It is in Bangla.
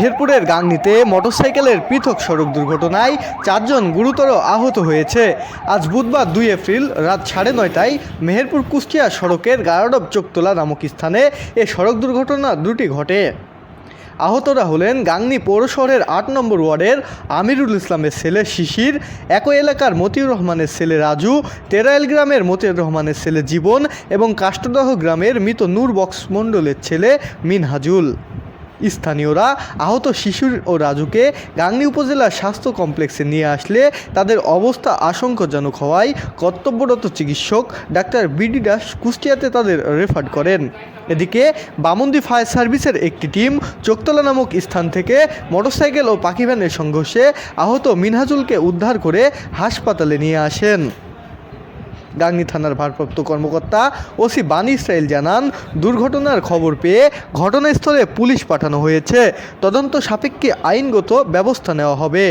মেহেরপুরের গাংনীতে মোটরসাইকেলের পৃথক সড়ক দুর্ঘটনায় 4 জন গুরুতর আহত হয়েছে। আজ বুধবার 2 এপ্রিল রাত 9:30টায় মেহেরপুর কুষ্টিয়া সড়কের গারডব চোকতলা নামক স্থানে এ সড়ক দুর্ঘটনা দুটি ঘটে। আহতরা হলেন গাংনী পৌর শহরের 8 নম্বর ওয়ার্ডের আমিরুল ইসলামের ছেলে শিশির, একই এলাকার মতিউর রহমানের ছেলে রাজু, তেরাইল গ্রামের মতিউর রহমানের ছেলে জীবন এবং কাষ্টদহ গ্রামের মৃত নূর বক্স মণ্ডলের ছেলে মিনহাজুল। স্থানীয়রা আহত শিশুর ও রাজুকে গাংনী উপজেলা স্বাস্থ্য কমপ্লেক্সে নিয়ে আসলে তাদের অবস্থা আশঙ্কাজনক হওয়ায় কর্তব্যরত চিকিৎসক ডাক্তার বিডি দাস কুষ্টিয়াতে তাদের রেফার করেন। এদিকে বামন্দি ফায়ার সার্ভিসের একটি টিম চোকতলা নামক স্থান থেকে মোটরসাইকেল ও পাখি ভ্যানের সংঘর্ষে আহত মিনহাজুলকে উদ্ধার করে হাসপাতালে নিয়ে আসেন। গাংনী থানার ভারপ্রাপ্ত কর্মকর্তা ওসি বানী ইসরাইল জানান, দুর্ঘটনার খবর পেয়ে ঘটনাস্থলে পুলিশ পাঠানো হয়েছে। তদন্ত সাপেক্ষে আইনগত ব্যবস্থা নেওয়া হবে।